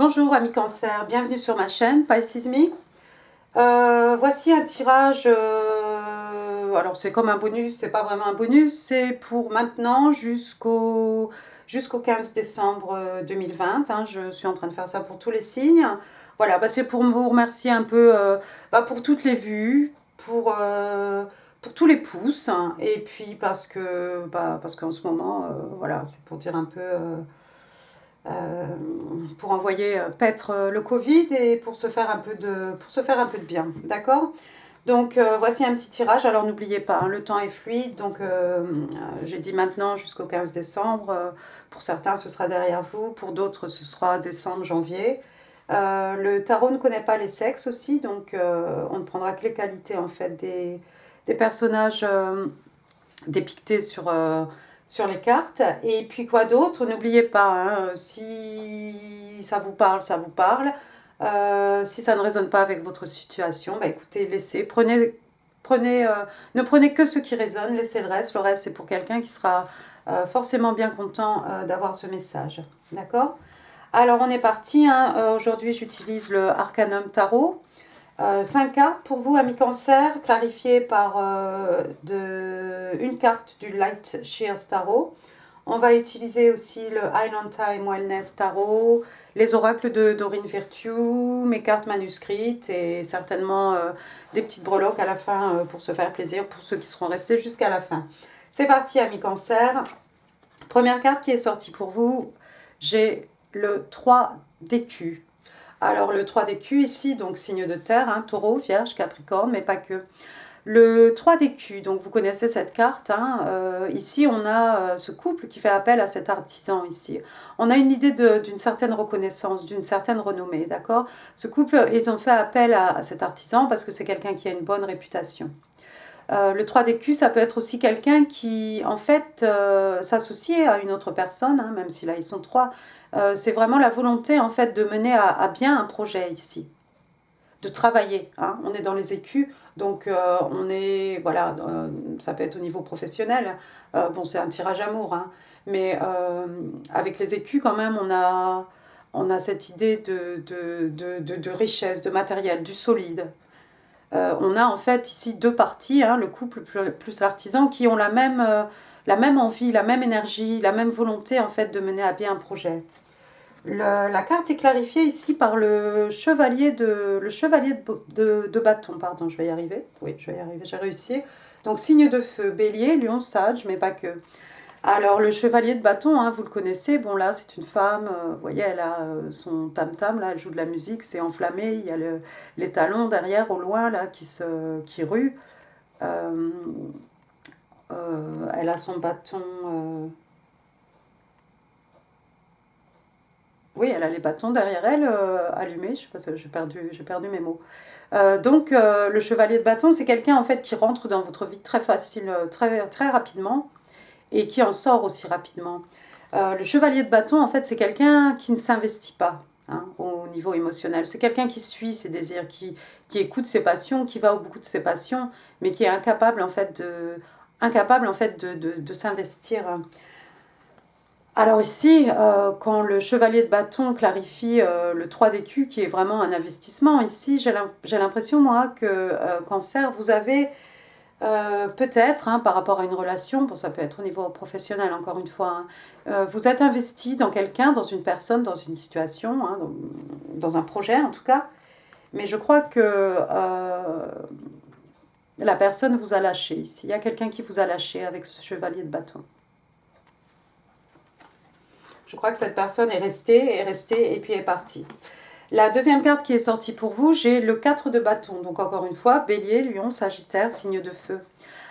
Bonjour amis Cancer, bienvenue sur ma chaîne Pisces Me. Voici un tirage, alors c'est comme un bonus, c'est pas vraiment un bonus, c'est pour maintenant jusqu'au 15 décembre 2020, hein, je suis en train de faire ça pour tous les signes. Voilà, c'est pour vous remercier un peu pour toutes les vues, pour tous les pouces, hein, et puis parce qu'en ce moment, voilà, c'est pour dire un peu... pour envoyer paître le Covid et pour se faire un peu de bien, d'accord? Donc voici un petit tirage, alors n'oubliez pas, hein, le temps est fluide, donc j'ai dit maintenant jusqu'au 15 décembre, pour certains ce sera derrière vous, pour d'autres ce sera décembre, janvier. Le tarot ne connaît pas les sexes aussi, donc on ne prendra que les qualités en fait des personnages dépictés sur les cartes. Et puis quoi d'autre? N'oubliez pas, hein, si ça vous parle, ça vous parle. Si ça ne résonne pas avec votre situation, écoutez, laissez, ne prenez que ce qui résonne, laissez le reste. Le reste, c'est pour quelqu'un qui sera forcément bien content d'avoir ce message. D'accord? Alors, on est parti. Hein. Aujourd'hui, j'utilise le Arcanum Tarot. 5 cartes pour vous, amis Cancer, clarifiées par une carte du Light Shears Tarot. On va utiliser aussi le Island Time Wellness Tarot, les oracles de Dorine Virtue, mes cartes manuscrites et certainement des petites breloques à la fin pour se faire plaisir pour ceux qui seront restés jusqu'à la fin. C'est parti, amis Cancer. Première carte qui est sortie pour vous, j'ai le 3 d'écus. Alors le 3 d'écus ici, donc signe de terre, hein, taureau, vierge, capricorne, mais pas que. Le 3 d'écus, donc vous connaissez cette carte, hein, ici on a ce couple qui fait appel à cet artisan ici. On a une idée d'une certaine reconnaissance, d'une certaine renommée, d'accord? Ce couple, ils ont fait appel à cet artisan parce que c'est quelqu'un qui a une bonne réputation. Le 3 d'écus, ça peut être aussi quelqu'un qui, en fait, s'associe à une autre personne, hein, même si là ils sont trois. C'est vraiment la volonté, en fait, de mener à bien un projet ici, de travailler. Hein. On est dans les écus, donc on est, voilà, ça peut être au niveau professionnel. Bon, c'est un tirage amour, hein, mais avec les écus, quand même, on a cette idée de richesse, de matériel, du solide. On a en fait ici deux parties, hein, le couple plus l'artisan, qui ont la même envie, la même énergie, la même volonté en fait de mener à bien un projet. La carte est clarifiée ici par le chevalier de bâton, pardon, je vais y arriver, oui, je vais y arriver, j'ai réussi. Donc signe de feu, bélier, lion, sage, mais pas que. Alors le chevalier de bâton, hein, vous le connaissez, bon là c'est une femme, vous voyez elle a son tam-tam, là elle joue de la musique, c'est enflammé, il y a les talons derrière au loin là qui ruent. Euh, elle a son bâton, oui elle a les bâtons derrière elle allumés, je sais pas, j'ai perdu mes mots. Donc le chevalier de bâton c'est quelqu'un en fait qui rentre dans votre vie très facile, très rapidement et qui en sort aussi rapidement. Le chevalier de bâton, en fait, c'est quelqu'un qui ne s'investit pas, hein, au niveau émotionnel. C'est quelqu'un qui suit ses désirs, qui écoute ses passions, qui va au bout de ses passions, mais qui est incapable, en fait, de s'investir. Alors ici, quand le chevalier de bâton clarifie le 3 d'écus, qui est vraiment un investissement, ici, j'ai l'impression, moi, que Cancer, vous avez... peut-être, hein, par rapport à une relation, bon, ça peut être au niveau professionnel encore une fois, hein, vous êtes investi dans quelqu'un, dans une personne, dans une situation, hein, dans un projet en tout cas, mais je crois que la personne vous a lâché ici. Il y a quelqu'un qui vous a lâché avec ce chevalier de bâton. Je crois que cette personne est restée, et puis est partie. La deuxième carte qui est sortie pour vous, j'ai le 4 de bâton. Donc encore une fois, bélier, lion, sagittaire, signe de feu.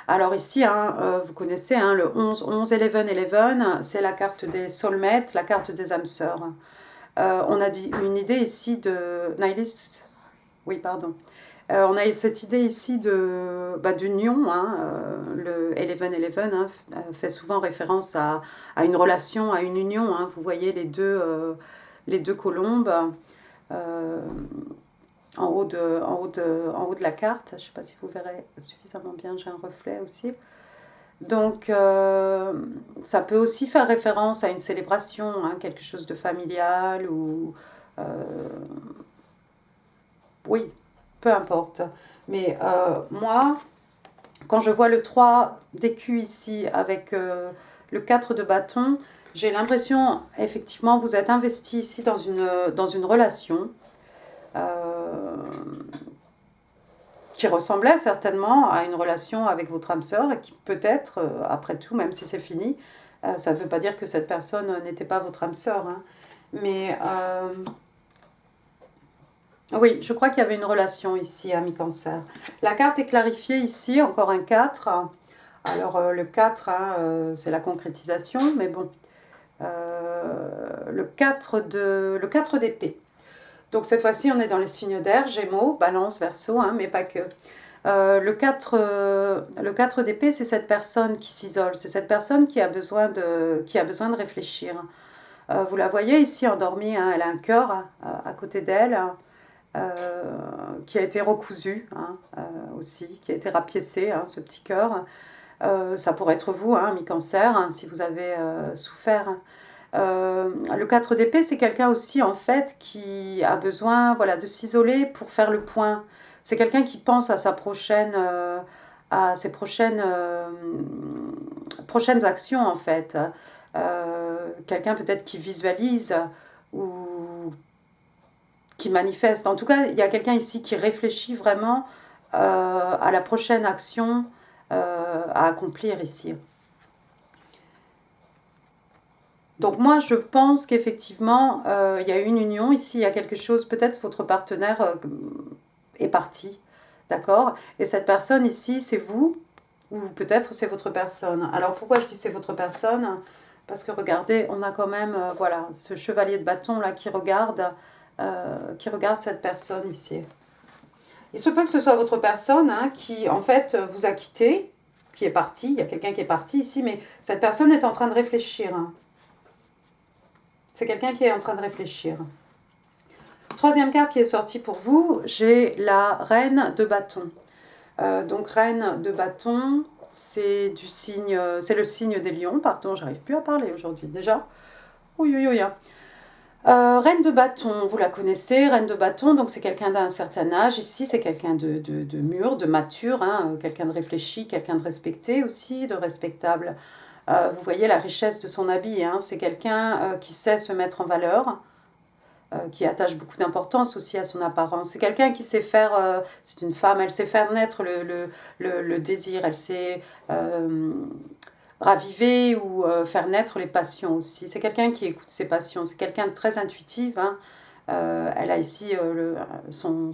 Alors ici, hein, vous connaissez hein, le 11, 11, 11, 11, c'est la carte des soulmates, la carte des âmes sœurs. On a dit une idée ici de... Nihilist, oui, pardon. On a cette idée ici d'union. Hein, le 11-11 hein, fait souvent référence à une relation, à une union. Hein, vous voyez les deux colombes en haut de la carte. Je ne sais pas si vous verrez suffisamment bien, j'ai un reflet aussi. Donc, ça peut aussi faire référence à une célébration, hein, quelque chose de familial ou Oui, peu importe. Mais moi, quand je vois le 3 d'écu ici avec le 4 de bâton, j'ai l'impression, effectivement, vous êtes investi ici dans une relation qui ressemblait certainement à une relation avec votre âme sœur et qui peut-être, après tout, même si c'est fini, ça ne veut pas dire que cette personne n'était pas votre âme sœur, hein. Mais oui, je crois qu'il y avait une relation ici, ami Cancer. La carte est clarifiée ici, encore un 4. Alors le 4, hein, c'est la concrétisation, mais bon. Le 4 d'épée. Donc cette fois-ci, on est dans les signes d'air, Gémeaux, Balance, Verseau, hein, mais pas que. Le 4 d'épée, c'est cette personne qui s'isole, c'est cette personne qui a besoin de réfléchir. Vous la voyez ici endormie, hein, elle a un cœur à côté d'elle, qui a été recousu, hein, aussi, qui a été rapiécé, hein, ce petit cœur. Ça pourrait être vous, hein, mi-cancer, hein, si vous avez souffert. Le 4 d'épée, c'est quelqu'un aussi, en fait, qui a besoin, voilà, de s'isoler pour faire le point. C'est quelqu'un qui pense à à ses prochaines actions, en fait. Quelqu'un peut-être qui visualise ou qui manifeste. En tout cas, il y a quelqu'un ici qui réfléchit vraiment à la prochaine action à accomplir ici. Donc moi, je pense qu'effectivement, il y a eu une union ici, il y a quelque chose, peut-être votre partenaire est parti, d'accord? Et cette personne ici, c'est vous, ou peut-être c'est votre personne. Alors pourquoi je dis c'est votre personne? Parce que regardez, on a quand même, voilà, ce chevalier de bâton là qui regarde cette personne ici. Il se peut que ce soit votre personne, hein, qui en fait vous a quitté, qui est parti, il y a quelqu'un qui est parti ici, mais cette personne est en train de réfléchir, hein. C'est quelqu'un qui est en train de réfléchir. Troisième carte qui est sortie pour vous, j'ai la reine de bâton. Donc reine de bâton, c'est le signe des lions. Pardon, j'arrive plus à parler aujourd'hui déjà. Oui, oui, oui. Reine de bâton, vous la connaissez, reine de bâton, donc c'est quelqu'un d'un certain âge. Ici, c'est quelqu'un de mûr, de mature, hein, quelqu'un de réfléchi, quelqu'un de respecté aussi, de respectable. Vous voyez la richesse de son habit, hein, c'est quelqu'un qui sait se mettre en valeur, qui attache beaucoup d'importance aussi à son apparence. C'est quelqu'un qui sait faire, c'est une femme, elle sait faire naître le désir, elle sait raviver ou faire naître les passions aussi. C'est quelqu'un qui écoute ses passions, c'est quelqu'un de très intuitif, hein. Elle a ici son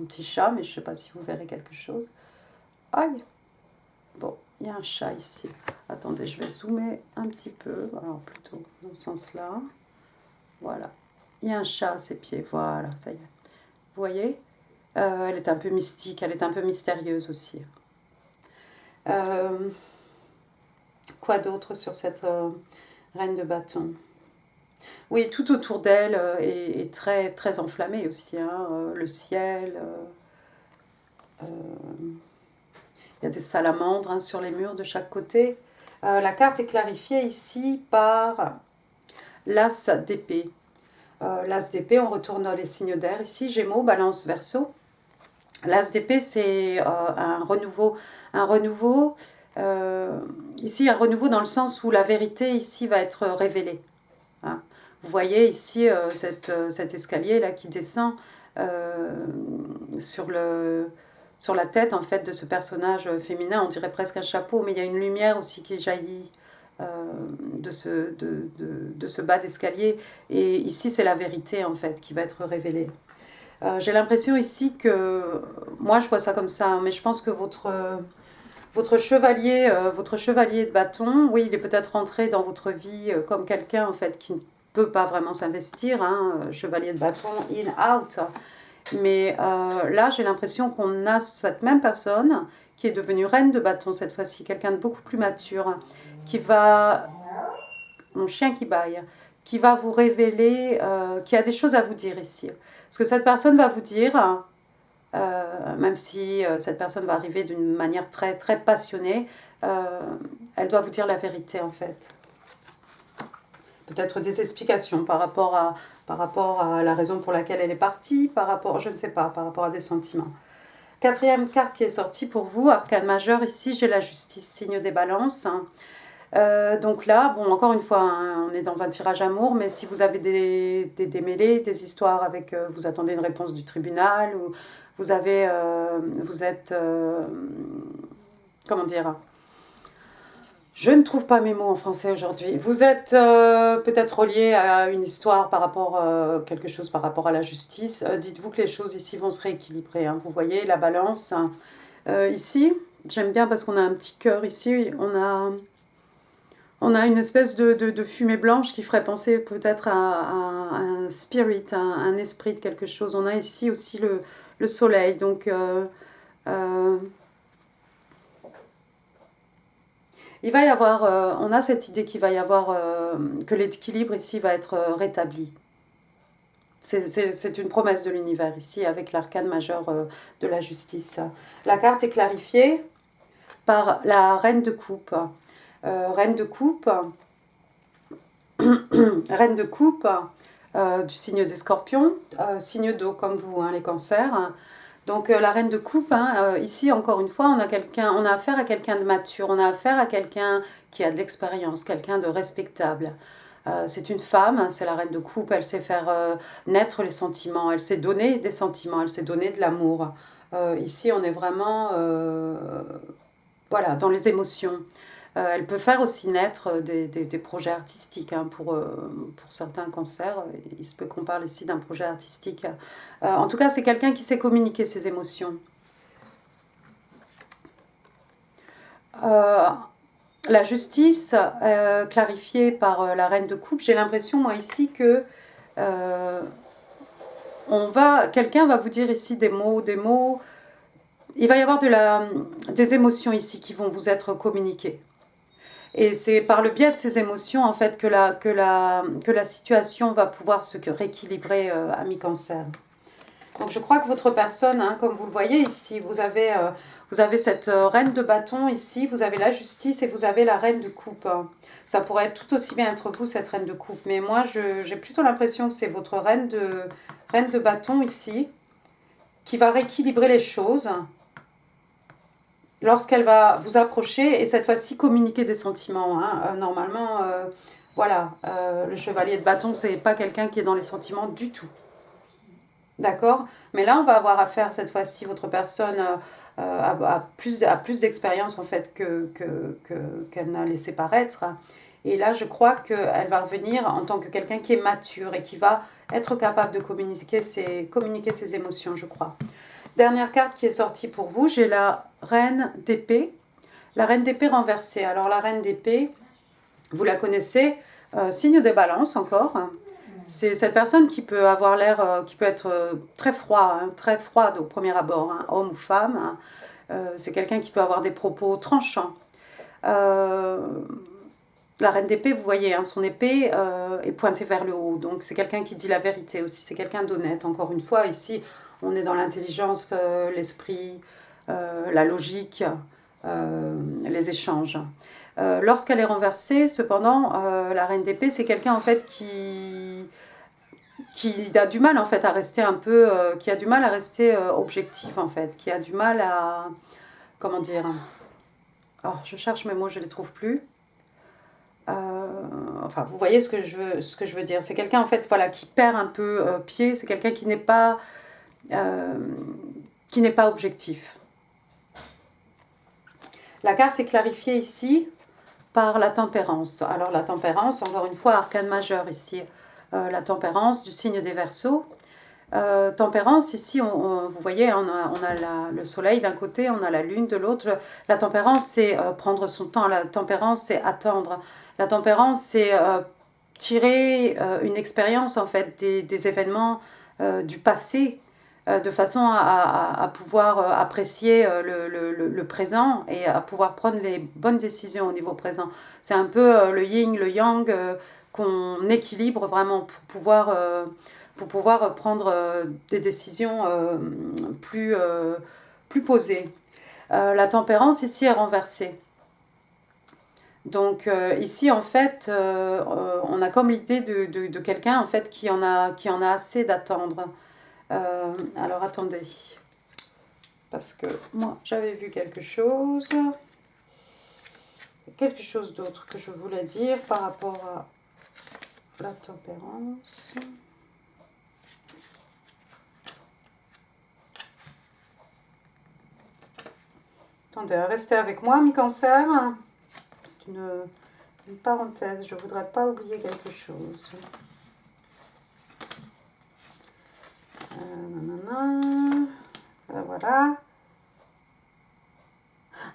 petit chat, mais je ne sais pas si vous verrez quelque chose. Aïe! Bon, il y a un chat ici. Attendez, je vais zoomer un petit peu, alors plutôt dans ce sens-là. Voilà. Il y a un chat à ses pieds, voilà, ça y est. Vous voyez, elle est un peu mystique, elle est un peu mystérieuse aussi. Quoi d'autre sur cette reine de bâton? Oui, tout autour d'elle est très, très enflammé aussi, hein, le ciel. Il y a des salamandres, hein, sur les murs de chaque côté. La carte est clarifiée ici par l'as d'épée. L'as d'épée, on retourne les signes d'air ici, Gémeaux, Balance, Verseau. L'as d'épée, c'est un renouveau. Ici, un renouveau dans le sens où la vérité ici va être révélée, hein. Vous voyez ici cet escalier là qui descend sur la tête en fait de ce personnage féminin. On dirait presque un chapeau, mais il y a une lumière aussi qui jaillit de ce bas d'escalier. Et ici, c'est la vérité en fait qui va être révélée. J'ai l'impression ici que, moi je vois ça comme ça, hein, mais je pense que votre chevalier de bâton, oui, il est peut-être rentré dans votre vie comme quelqu'un en fait qui ne peut pas vraiment s'investir, hein, chevalier de bâton, in, out. Mais là, j'ai l'impression qu'on a cette même personne qui est devenue reine de bâton cette fois-ci, quelqu'un de beaucoup plus mature, qui va, mon chien qui bâille, qui va vous révéler, qui a des choses à vous dire ici. Ce que cette personne va vous dire, même si cette personne va arriver d'une manière très, très passionnée, elle doit vous dire la vérité en fait. Peut-être des explications par rapport par rapport à la raison pour laquelle elle est partie, par rapport, je ne sais pas, par rapport à des sentiments. Quatrième carte qui est sortie pour vous, arcane majeur, ici j'ai la justice, signe des balances. Donc là, bon, encore une fois, hein, on est dans un tirage amour, mais si vous avez des démêlés, des histoires avec, vous attendez une réponse du tribunal, ou vous avez, vous êtes, comment dire, je ne trouve pas mes mots en français aujourd'hui. Vous êtes peut-être relié à une histoire par rapport à quelque chose par rapport à la justice. Dites-vous que les choses ici vont se rééquilibrer, hein. Vous voyez la balance. Ici, j'aime bien parce qu'on a un petit cœur ici. On a une espèce de fumée blanche qui ferait penser peut-être à un spirit, un esprit de quelque chose. On a ici aussi le soleil. Donc, il va y avoir, on a cette idée qu'il va y avoir, que l'équilibre ici va être rétabli. C'est une promesse de l'univers ici avec l'arcane majeur de la justice. La carte est clarifiée par la reine de coupe. Reine de coupe, reine de coupe du signe des scorpions, signe d'eau comme vous, hein, les cancers. Donc la reine de coupe, hein, ici encore une fois, on a affaire à quelqu'un de mature, on a affaire à quelqu'un qui a de l'expérience, quelqu'un de respectable. C'est une femme, hein, c'est la reine de coupe, elle sait faire naître les sentiments, elle sait donner des sentiments, elle sait donner de l'amour. Ici, on est vraiment voilà, dans les émotions. Elle peut faire aussi naître des projets artistiques, hein, pour certains cancers. Il se peut qu'on parle ici d'un projet artistique. En tout cas, c'est quelqu'un qui sait communiquer ses émotions. La justice, clarifiée par la reine de coupe, j'ai l'impression, moi, ici, que quelqu'un va vous dire ici des mots. Il va y avoir des émotions ici qui vont vous être communiquées. Et c'est par le biais de ces émotions, en fait, que la situation va pouvoir se rééquilibrer à mi-cancer. Donc je crois que votre personne, hein, comme vous le voyez ici, vous avez cette reine de bâton ici, vous avez la justice et vous avez la reine de coupe. Ça pourrait tout aussi bien être vous, cette reine de coupe. Mais moi, j'ai plutôt l'impression que c'est votre reine de bâton ici, qui va rééquilibrer les choses lorsqu'elle va vous approcher et cette fois-ci communiquer des sentiments. Hein. Normalement, voilà, le chevalier de bâton, c'est pas quelqu'un qui est dans les sentiments du tout. D'accord? Mais là, on va avoir affaire cette fois-ci, votre personne à plus d'expérience en fait qu'elle n'a laissé paraître. Et là, je crois qu'elle va revenir en tant que quelqu'un qui est mature et qui va être capable de communiquer ses émotions, je crois. Dernière carte qui est sortie pour vous, j'ai la reine d'épée. La reine d'épée renversée. Alors la reine d'épée, vous la connaissez, signe des balances encore. C'est cette personne qui peut avoir l'air, qui peut être très froid, hein, très froide au premier abord, hein, homme ou femme. C'est quelqu'un qui peut avoir des propos tranchants. La reine d'épée, vous voyez, hein, son épée est pointée vers le haut. Donc c'est quelqu'un qui dit la vérité aussi. C'est quelqu'un d'honnête. Encore une fois, ici, on est dans l'intelligence, l'esprit, la logique, les échanges. Lorsqu'elle est renversée, cependant, la reine d'épée, c'est quelqu'un en fait qui a du mal en fait à rester un peu, qui a du mal à rester objectif en fait, qui a du mal à, comment dire, oh, je cherche mes mots, je les trouve plus. Enfin, vous voyez ce que je veux dire. C'est quelqu'un en fait, voilà, qui perd un peu pied. C'est quelqu'un qui n'est pas objectif. La carte est clarifiée ici par la tempérance. Alors la tempérance, encore une fois, arcane majeur ici, la tempérance du signe des Verseaux. Tempérance, ici, vous voyez, on a le soleil d'un côté, on a la lune de l'autre. La tempérance, c'est prendre son temps. La tempérance, c'est attendre. La tempérance, c'est tirer une expérience, en fait, des événements du passé, de façon à pouvoir apprécier le présent et à pouvoir prendre les bonnes décisions au niveau présent. C'est un peu le yin, le yang, qu'on équilibre vraiment pour pouvoir prendre des décisions plus posées. La tempérance ici est renversée. Donc ici, en fait, on a comme l'idée de quelqu'un en fait, qui en a assez d'attendre. Alors attendez, parce que moi j'avais vu quelque chose d'autre que je voulais dire par rapport à la tempérance. Attendez, restez avec moi, mi-cancer. C'est une parenthèse, je ne voudrais pas oublier quelque chose. Voilà.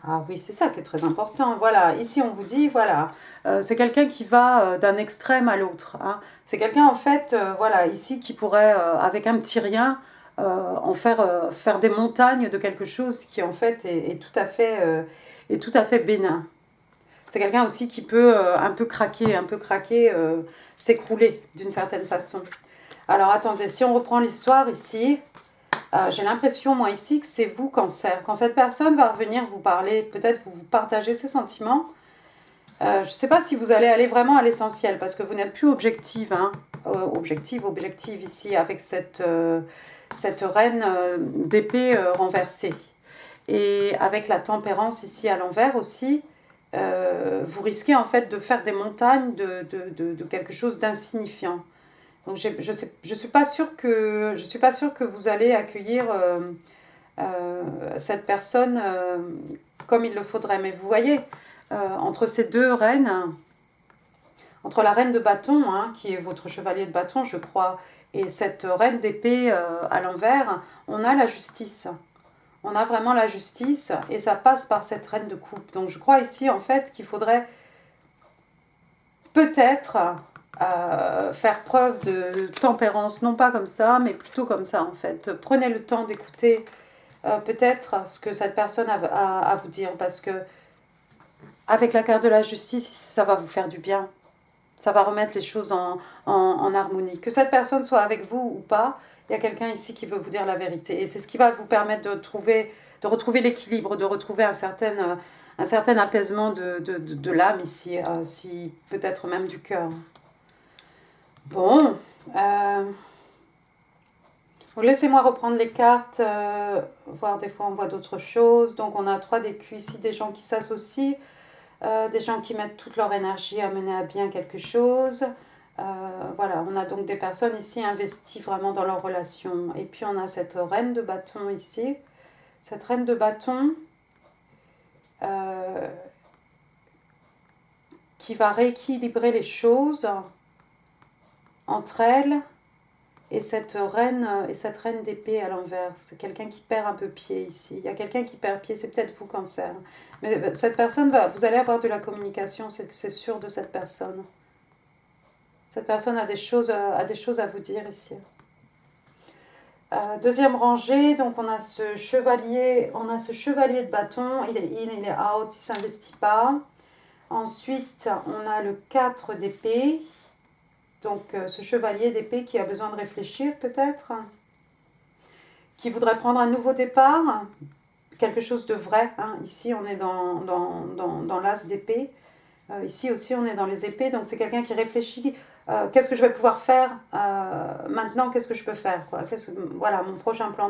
Ah oui, c'est ça qui est très important. Voilà, ici on vous dit, voilà, c'est quelqu'un qui va d'un extrême à l'autre. Hein. C'est quelqu'un en fait, voilà, ici qui pourrait, avec un petit rien, faire des montagnes de quelque chose qui en fait est tout à fait bénin. C'est quelqu'un aussi qui peut un peu craquer, s'écrouler d'une certaine façon. Alors attendez, si on reprend l'histoire ici, j'ai l'impression, moi, ici, que c'est vous, Cancer. Quand cette personne va revenir vous parler, peut-être vous partager ses sentiments, je ne sais pas si vous allez aller vraiment à l'essentiel, parce que vous n'êtes plus objective, hein, objective ici, avec cette reine d'épée renversée. Et avec la tempérance ici à l'envers aussi, vous risquez en fait de faire des montagnes de quelque chose d'insignifiant. Donc je suis pas sûre que vous allez accueillir cette personne comme il le faudrait. Mais vous voyez, entre ces deux reines, entre la reine de bâton, hein, qui est votre chevalier de bâton, je crois, et cette reine d'épée à l'envers, on a la justice. On a vraiment la justice et ça passe par cette reine de coupe. Donc je crois ici en fait qu'il faudrait peut-être faire preuve de tempérance, non pas comme ça, mais plutôt comme ça en fait. Prenez le temps d'écouter peut-être ce que cette personne a à vous dire, parce que avec la carte de la justice, ça va vous faire du bien. Ça va remettre les choses en harmonie. Que cette personne soit avec vous ou pas, il y a quelqu'un ici qui veut vous dire la vérité. Et c'est ce qui va vous permettre de retrouver l'équilibre, de retrouver un certain apaisement de l'âme ici, si peut-être même du cœur. Bon, laissez-moi reprendre les cartes, voir des fois on voit d'autres choses. Donc on a 3 d'écus ici, des gens qui s'associent, des gens qui mettent toute leur énergie à mener à bien quelque chose. Voilà, on a donc des personnes ici investies vraiment dans leur relation. Et puis on a cette reine de bâton ici. Cette reine de bâton qui va rééquilibrer les choses entre elles et cette reine d'épée à l'envers. C'est quelqu'un qui perd un peu pied ici. Il y a quelqu'un qui perd pied, c'est peut-être vous, Cancer. Mais cette personne, vous allez avoir de la communication, c'est sûr de cette personne. Cette personne a des choses à vous dire ici. Deuxième rangée, donc on a ce chevalier de bâton, il est out, il ne s'investit pas. Ensuite, on a le 4 d'épée, donc ce chevalier d'épée qui a besoin de réfléchir peut-être, qui voudrait prendre un nouveau départ, quelque chose de vrai. Hein. Ici, on est dans l'as d'épée. Ici aussi, on est dans les épées, donc c'est quelqu'un qui réfléchit. Qu'est-ce que je vais pouvoir faire maintenant? Qu'est-ce que je peux faire quoi? Voilà, mon prochain plan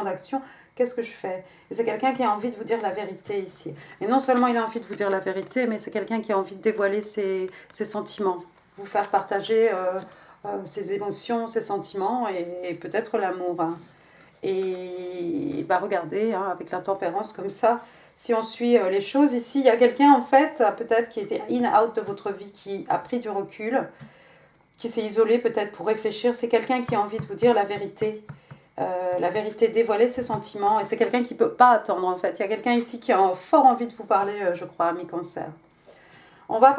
d'action, qu'est-ce que je fais? Et c'est quelqu'un qui a envie de vous dire la vérité ici. Et non seulement il a envie de vous dire la vérité, mais c'est quelqu'un qui a envie de dévoiler ses sentiments, vous faire partager ses émotions, ses sentiments et peut-être l'amour. Hein. Et bah, regardez, hein, avec la tempérance comme ça, si on suit les choses, ici, il y a quelqu'un en fait, peut-être qui était in-out de votre vie, qui a pris du recul, qui s'est isolé peut-être pour réfléchir. C'est quelqu'un qui a envie de vous dire la vérité, dévoiler ses sentiments. Et c'est quelqu'un qui ne peut pas attendre en fait. Il y a quelqu'un ici qui a fort envie de vous parler, je crois, ami Cancer. On va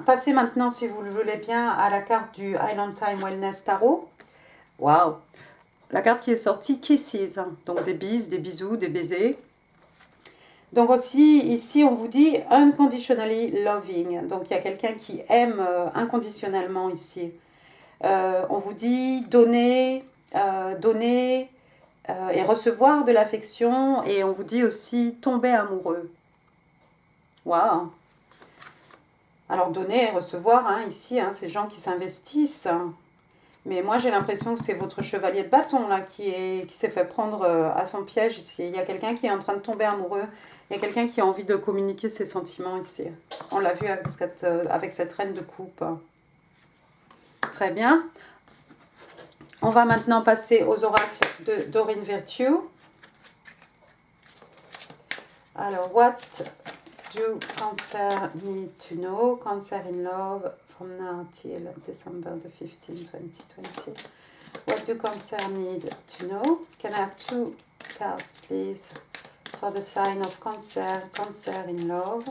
passer maintenant, si vous le voulez bien, à la carte du Island Time Wellness Tarot. Waouh! La carte qui est sortie, Kisses, donc des bises, des bisous, des baisers. Donc aussi, ici, on vous dit unconditionally loving. Donc il y a quelqu'un qui aime inconditionnellement ici. On vous dit donner et recevoir de l'affection. Et on vous dit aussi tomber amoureux. Waouh! Alors donner et recevoir, hein, ici, hein, ces gens qui s'investissent. Hein. Mais moi j'ai l'impression que c'est votre chevalier de bâton là qui s'est fait prendre à son piège ici. Il y a quelqu'un qui est en train de tomber amoureux. Il y a quelqu'un qui a envie de communiquer ses sentiments ici. On l'a vu avec cette reine de coupe. Très bien. On va maintenant passer aux oracles de Doreen Virtue. Alors, what do Cancer need to know? Cancer in love from now till December the 15th, 2020. What do Cancer need to know? Can I have 2 cards, please, for the sign of Cancer, Cancer in love,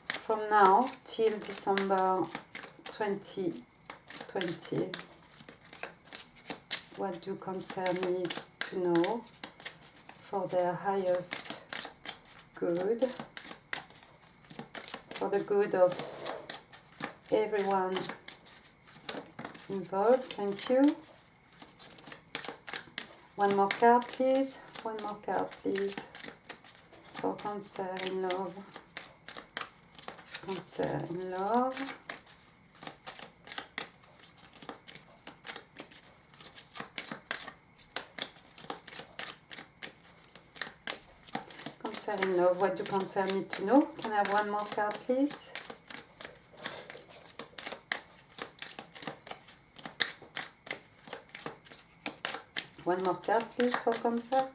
from now till December 2020. What do Cancer need to know for their highest good, for the good of everyone involved? Thank you. One more card, please. One more card, please. For Cancer in love. Cancer in love. Cancer in love. What do Cancer need to know? Can I have one more card, please? One more card, please, for Cancer.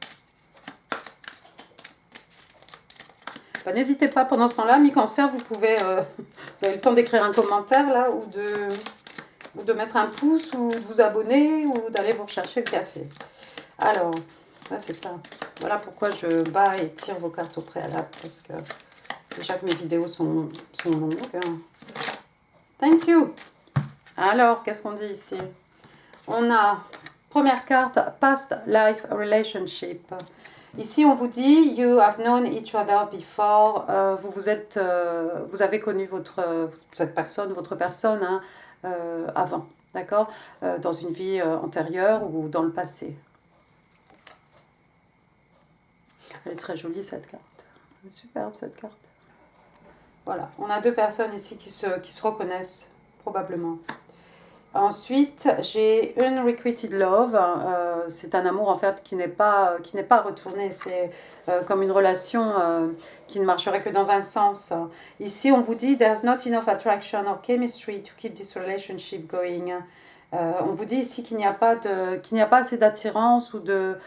Ben, n'hésitez pas, pendant ce temps-là, mi-Cancer, vous pouvez... vous avez le temps d'écrire un commentaire, là, ou de mettre un pouce, ou de vous abonner, ou d'aller vous rechercher le café. Alors, là, c'est ça. Voilà pourquoi je bats et tire vos cartes au préalable, parce que déjà que mes vidéos sont longues. Thank you. Alors, qu'est-ce qu'on dit ici? On a, première carte, Past Life Relationship. Ici, on vous dit, you have known each other before. Vous avez connu cette personne, votre personne, hein, avant, d'accord, dans une vie antérieure ou dans le passé. Elle est très jolie cette carte. Elle est superbe cette carte. Voilà, on a 2 personnes ici qui se reconnaissent, probablement. Ensuite, j'ai Unrequited Love. C'est un amour en fait qui n'est pas retourné. C'est comme une relation qui ne marcherait que dans un sens. Ici, on vous dit There's not enough attraction or chemistry to keep this relationship going. On vous dit ici qu'il n'y a pas assez d'attirance ou de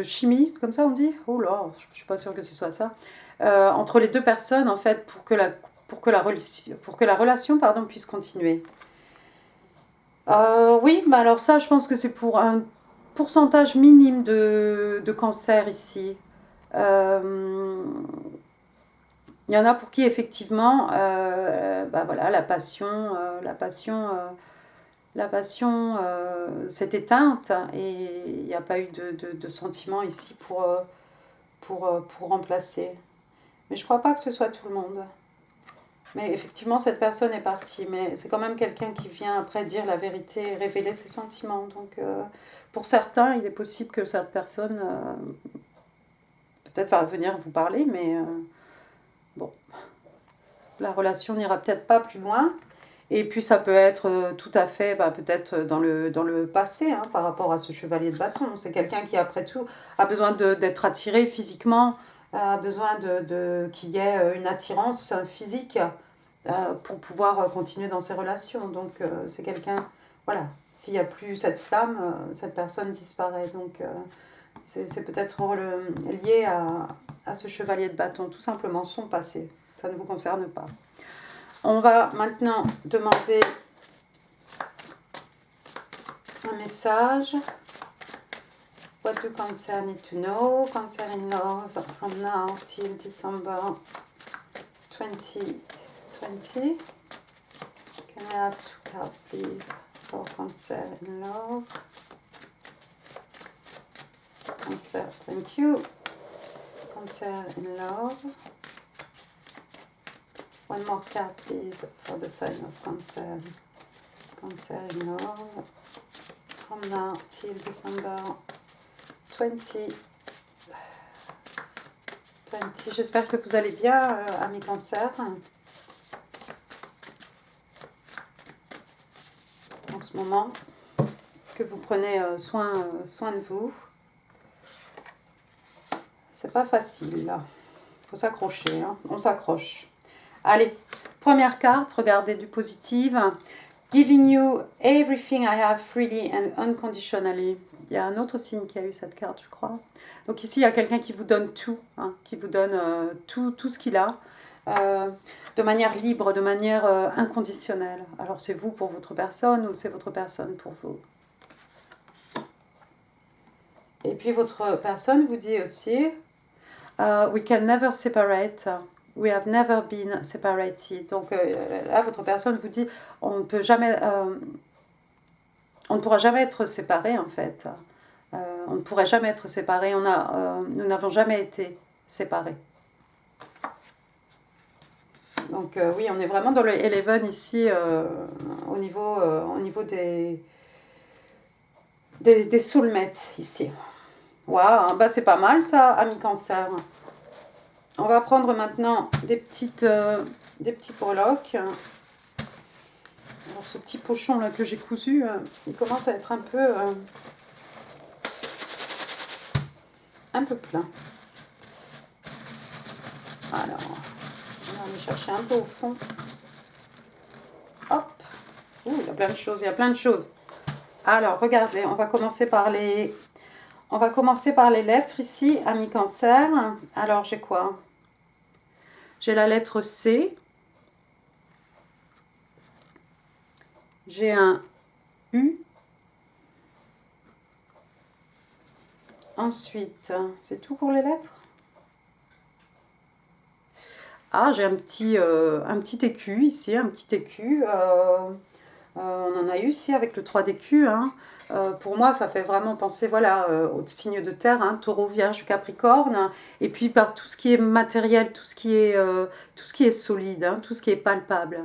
chimie, comme ça on dit. Oh là, je suis pas sûre que ce soit ça. Entre les 2 personnes en fait pour que la relation puisse continuer. Oui, mais alors ça, je pense que c'est pour un pourcentage minime de cancer ici. Il y en a pour qui effectivement, voilà, la passion s'est éteinte et il n'y a pas eu de sentiment ici pour remplacer. Mais je ne crois pas que ce soit tout le monde. Mais effectivement, cette personne est partie. Mais c'est quand même quelqu'un qui vient après dire la vérité et révéler ses sentiments. Donc, pour certains, il est possible que cette personne peut-être va venir vous parler. Mais bon, la relation n'ira peut-être pas plus loin. Et puis, ça peut être tout à fait, peut-être dans le passé, hein, par rapport à ce chevalier de bâton. C'est quelqu'un qui, après tout, a besoin d'être attiré physiquement, a besoin qu'il y ait une attirance physique pour pouvoir continuer dans ses relations. Donc c'est quelqu'un, voilà, s'il n'y a plus cette flamme, cette personne disparaît. Donc c'est peut-être lié à ce chevalier de bâton, tout simplement son passé. Ça ne vous concerne pas. On va maintenant demander un message. What do Cancer need to know? Cancer in love from now till December 2020. Can I have 2 cards, please, for Cancer in love? Cancer, thank you. Cancer in love. One more card, please, for the sign of Cancer. Cancer in love from now till December 2020. Plenty. J'espère que vous allez bien, amis Cancer. En ce moment, que vous prenez soin de vous. C'est pas facile, là. Faut s'accrocher, hein. On s'accroche. Allez, première carte, regardez du positif. Giving you everything I have freely and unconditionally. Il y a un autre signe qui a eu cette carte, je crois. Donc ici, il y a quelqu'un qui vous donne tout, hein, qui vous donne tout ce qu'il a, de manière libre, de manière inconditionnelle. Alors c'est vous pour votre personne ou c'est votre personne pour vous. Et puis votre personne vous dit aussi, we can never separate. We have never been separated. Donc là, votre personne vous dit, on ne pourra jamais être séparés en fait. On ne pourrait jamais être séparés. Nous n'avons jamais été séparés. Donc oui, on est vraiment dans le 11 ici, au niveau des soulmates ici. Waouh, bah c'est pas mal ça, amis Cancer. On va prendre maintenant des petites breloques. Alors ce petit pochon là que j'ai cousu, il commence à être un peu plein. Alors, on va aller chercher un peu au fond. Hop. Ouh, il y a plein de choses, Alors, regardez, on va commencer par les lettres ici, amis Cancer. Alors, j'ai quoi? J'ai la lettre C. J'ai un U. Ensuite, c'est tout pour les lettres? Ah, j'ai un petit écu ici, un petit écu. On en a eu ici avec le 3 d'écu. Hein. Pour moi, ça fait vraiment penser voilà, au signe de terre, hein, taureau, vierge, capricorne. Et puis par tout ce qui est matériel, tout ce qui est solide, hein, tout ce qui est palpable.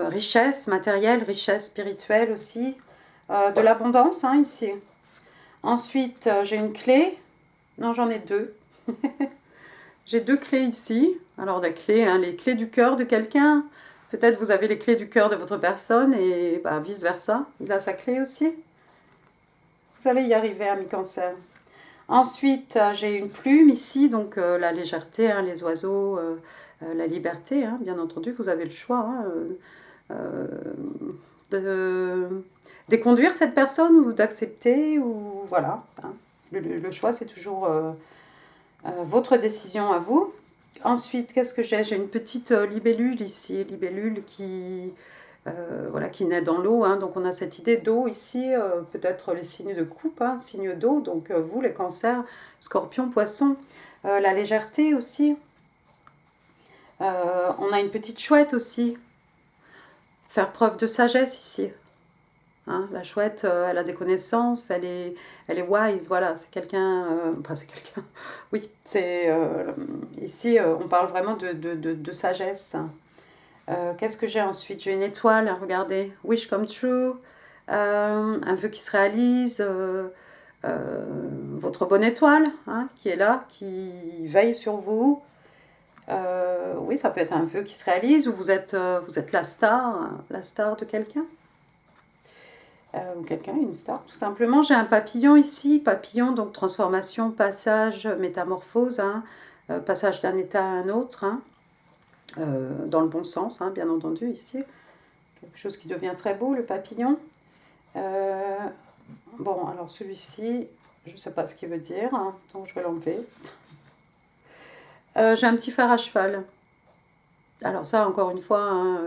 Richesse matérielle, richesse spirituelle aussi. De l'abondance hein, ici. Ensuite, j'ai une clé. Non, j'en ai deux. J'ai deux clés ici. Alors, la clé, hein, les clés du cœur de quelqu'un. Peut-être vous avez les clés du cœur de votre personne et bah, vice-versa. Il a sa clé aussi. Vous allez y arriver, amis Cancer. Ensuite, j'ai une plume ici, donc la légèreté, hein, les oiseaux, la liberté, hein, bien entendu. Vous avez le choix hein, de déconduire cette personne ou d'accepter. Ou voilà. Hein. Le choix, c'est toujours votre décision à vous. Ensuite, qu'est-ce que j'ai? J'ai une petite libellule ici, libellule qui naît dans l'eau. Hein. Donc on a cette idée d'eau ici, peut-être les signes de coupe, hein, signes d'eau. Donc vous, les cancers, scorpions, poissons, la légèreté aussi. On a une petite chouette aussi. Faire preuve de sagesse ici. Hein, la chouette, elle a des connaissances, elle est wise, voilà, c'est quelqu'un, oui, c'est, ici, on parle vraiment de sagesse. Qu'est-ce que j'ai ensuite? J'ai une étoile, regardez, wish come true, un vœu qui se réalise, votre bonne étoile, hein, qui est là, qui veille sur vous. Oui, ça peut être un vœu qui se réalise, ou vous êtes la star de quelqu'un. Ou quelqu'un, une star, tout simplement. J'ai un papillon ici, papillon, donc transformation, passage, métamorphose, hein, passage d'un état à un autre, hein, dans le bon sens, hein, bien entendu, ici. Quelque chose qui devient très beau, le papillon. Bon, alors celui-ci, je ne sais pas ce qu'il veut dire, hein, donc je vais l'enlever. J'ai un petit fer à cheval. Alors ça, encore une fois, hein,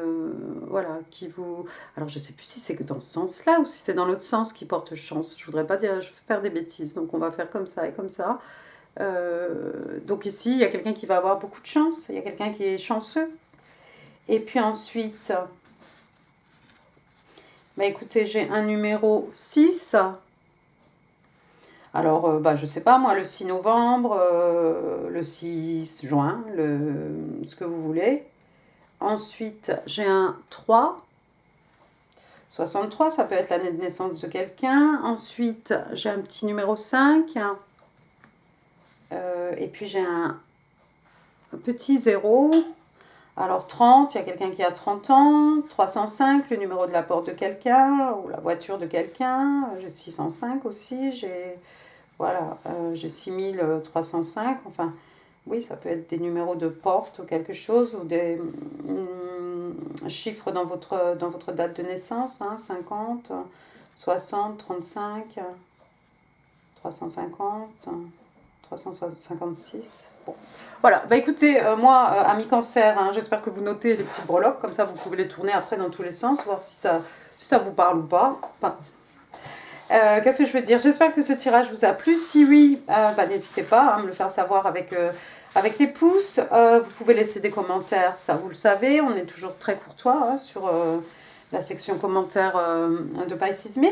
voilà, qui vous... Alors je ne sais plus si c'est dans ce sens-là ou si c'est dans l'autre sens qui porte chance. Je ne voudrais pas dire, je vais faire des bêtises, donc on va faire comme ça et comme ça. Donc ici, il y a quelqu'un qui va avoir beaucoup de chance, il y a quelqu'un qui est chanceux. Et puis ensuite, bah écoutez, j'ai un numéro 6. Alors, je ne sais pas, moi, le 6 novembre, le 6 juin, ce que vous voulez. Ensuite, j'ai un 3. 63, ça peut être l'année de naissance de quelqu'un. Ensuite, j'ai un petit numéro 5. Et puis, j'ai un petit 0. Alors 30, il y a quelqu'un qui a 30 ans. 305, le numéro de la porte de quelqu'un ou la voiture de quelqu'un. J'ai 605 aussi. Voilà, j'ai 6305. Enfin, oui, ça peut être des numéros de porte ou quelque chose, ou des chiffres dans votre date de naissance, hein, 50, 60, 35, 350, 356. Bon. Voilà, bah écoutez, moi, ami cancer, hein, j'espère que vous notez les petites breloques, comme ça vous pouvez les tourner après dans tous les sens, voir si ça vous parle ou pas. Enfin, qu'est-ce que je veux dire? J'espère que ce tirage vous a plu. Si oui, bah, n'hésitez pas à me le faire savoir avec les pouces. Vous pouvez laisser des commentaires, ça vous le savez. On est toujours très courtois hein, sur la section commentaires de Pisces Me,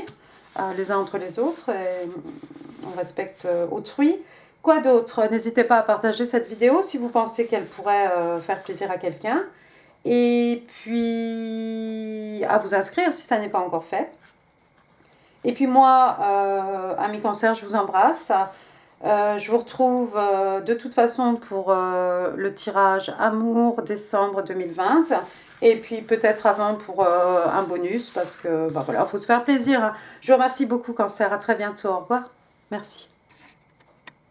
les uns entre les autres. Et on respecte autrui. Quoi d'autre? N'hésitez pas à partager cette vidéo si vous pensez qu'elle pourrait faire plaisir à quelqu'un. Et puis à vous inscrire si ça n'est pas encore fait. Et puis moi, amis cancer, je vous embrasse. Je vous retrouve de toute façon pour le tirage Amour décembre 2020. Et puis peut-être avant pour un bonus parce que bah voilà, faut se faire plaisir. Je vous remercie beaucoup cancer. À très bientôt. Au revoir. Merci.